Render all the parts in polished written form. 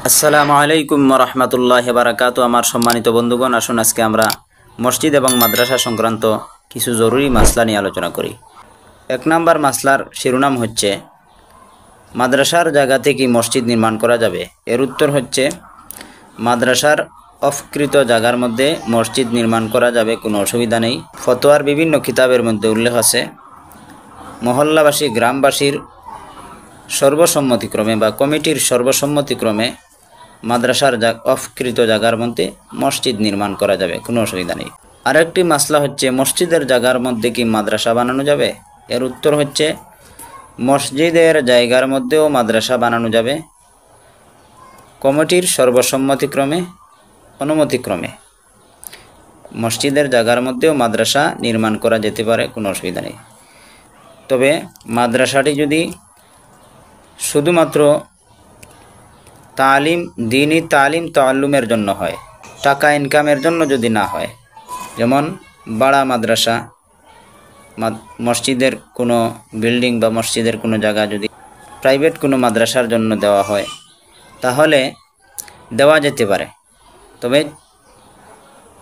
আসসালামু আলাইকুম রহমতুল্লাহি বারাকাতু। আমার সম্মানিত বন্ধুগণ, আসুন আজকে আমরা মসজিদ এবং মাদ্রাসা সংক্রান্ত কিছু জরুরি মাসলা নিয়ে আলোচনা করি। এক নম্বর মাসলার শিরোনাম হচ্ছে, মাদ্রাসার জায়গাতে কি মসজিদ নির্মাণ করা যাবে? এর উত্তর হচ্ছে, মাদ্রাসার অফকৃত জায়গার মধ্যে মসজিদ নির্মাণ করা যাবে, কোনো অসুবিধা নেই। ফতোয়ার বিভিন্ন কিতাবের মধ্যে উল্লেখ আছে, মহল্লাবাসী গ্রামবাসীর সর্বসম্মতিক্রমে বা কমিটির সর্বসম্মতিক্রমে মাদ্রাসার অফকৃত জায়গার মধ্যে মসজিদ নির্মাণ করা যাবে, কোনো অসুবিধা নেই। আরেকটি মাসলা হচ্ছে, মসজিদের জায়গার মধ্যে কি মাদ্রাসা বানানো যাবে? এর উত্তর হচ্ছে, মসজিদের জায়গার মধ্যেও মাদ্রাসা বানানো যাবে, কমিটির সর্বসম্মতিক্রমে অনুমতিক্রমে মসজিদের জায়গার মধ্যেও মাদ্রাসা নির্মাণ করা যেতে পারে, কোনো অসুবিধা নেই। তবে মাদ্রাসাটি যদি শুধুমাত্র তালিম, দ্বীনি তালিম তাআল্লুমের জন্য হয়, টাকা ইনকামের জন্য যদি না হয়, যেমন বাড়া মাদ্রাসা, মসজিদের কোনো বিল্ডিং বা মসজিদের কোনো জায়গা যদি প্রাইভেট কোনো মাদ্রাসার জন্য দেওয়া হয়, তাহলে দেওয়া যেতে পারে। তবে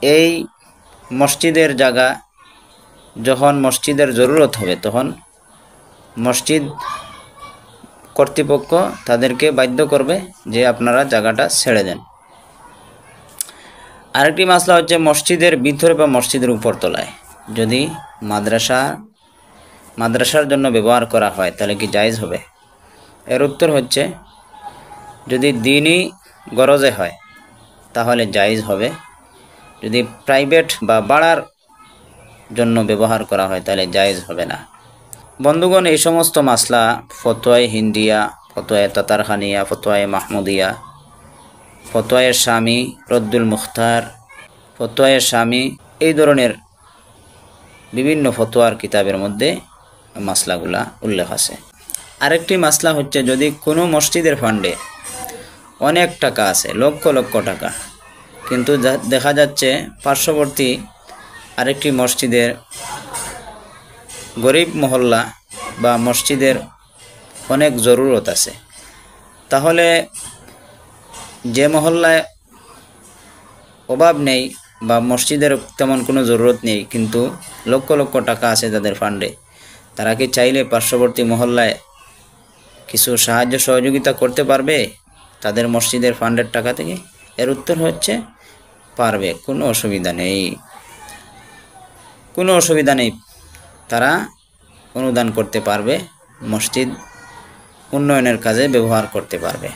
এই মসজিদের জায়গা যখন মসজিদের জরুরত হবে, তখন মসজিদ কর্তৃপক্ষ তাদেরকে বাধ্য করবে যে আপনারা জায়গাটা ছেড়ে দেন। আরেকটি মাসলা হচ্ছে, মসজিদের ভিতরে বা মসজিদের উপরতলায় যদি মাদ্রাসার জন্য ব্যবহার করা হয়, তাহলে কি জায়েজ হবে? এর উত্তর হচ্ছে, যদি দ্বীনি গরজে হয় তাহলে জায়েজ হবে, যদি প্রাইভেট বা বাড়ার জন্য ব্যবহার করা হয় তাহলে জায়েজ হবে না। বন্ধুগণ, এই সমস্ত মাসলা ফতোয়ায়ে হিন্দিয়া, ফতোয়ায়ে তাতারখানিয়া, ফতোয়ায়ে মাহমুদিয়া, ফতোয়ায়ে শামি, রদ্দুল মুখতার, ফতোয়ায়ে শামি, এই ধরনের বিভিন্ন ফতোয়ার কিতাবের মধ্যে মাসলাগুলা উল্লেখ আছে। আরেকটি মাসলা হচ্ছে, যদি কোনো মসজিদের ফান্ডে অনেক টাকা আছে, লক্ষ লক্ষ টাকা, কিন্তু দেখা যাচ্ছে পার্শ্ববর্তী আরেকটি মসজিদের গরিব মহল্লা বা মসজিদের অনেক জরুরত আছে, তাহলে যে মহল্লায় অভাব নেই বা মসজিদের তেমন কোনো জরুরত নেই, কিন্তু লক্ষ লক্ষ টাকা আছে তাদের ফান্ডে, তারা কি চাইলে পার্শ্ববর্তী মহল্লায় কিছু সাহায্য সহযোগিতা করতে পারবে তাদের মসজিদের ফান্ডের টাকা থেকে? এর উত্তর হচ্ছে, পারবে, কোনো অসুবিধা নেই, কোনো অসুবিধা নেই। তারা অনুদান করতে পারবে, মসজিদ উন্নয়নের কাজে ব্যবহার করতে পারবে।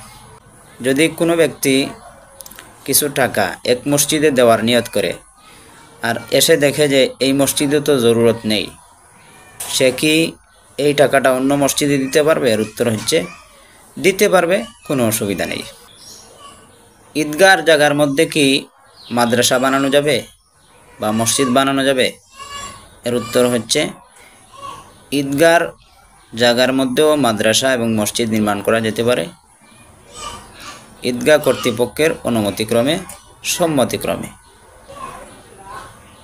যদি কোনো ব্যক্তি কিছু টাকা এক মসজিদে দেওয়ার নিয়ত করে আর এসে দেখে যে এই মসজিদে তো জরুরত নেই, সে কি এই টাকাটা অন্য মসজিদে দিতে পারবে? এর উত্তর হচ্ছে, দিতে পারবে, কোনো অসুবিধা নেই। ঈদগার জায়গার মধ্যে কি মাদ্রাসা বানানো যাবে বা মসজিদ বানানো যাবে? এর উত্তর হচ্ছে, ঈদগার জায়গার মধ্যেও মাদ্রাসা এবং মসজিদ নির্মাণ করা যেতে পারে, ঈদগাহ কর্তৃপক্ষের অনুমতিক্রমে, সম্মতিক্রমে।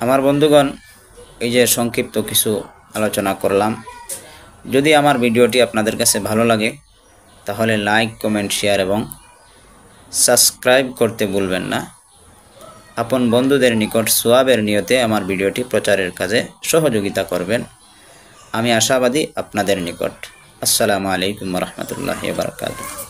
আমার বন্ধুগণ, এই যে সংক্ষিপ্ত কিছু আলোচনা করলাম, যদি আমার ভিডিওটি আপনাদের কাছে ভালো লাগে তাহলে লাইক, কমেন্ট, শেয়ার এবং সাবস্ক্রাইব করতে ভুলবেন না। আপন বন্ধুদের নিকট সোয়াবের নিয়তে আমার ভিডিওটি প্রচারের কাজে সহযোগিতা করবেন, আমি আশাবাদী আপনাদের নিকট। আসসালামু আলাইকুম রহমতুল্লাহি ওয়া বারাকাতুহু।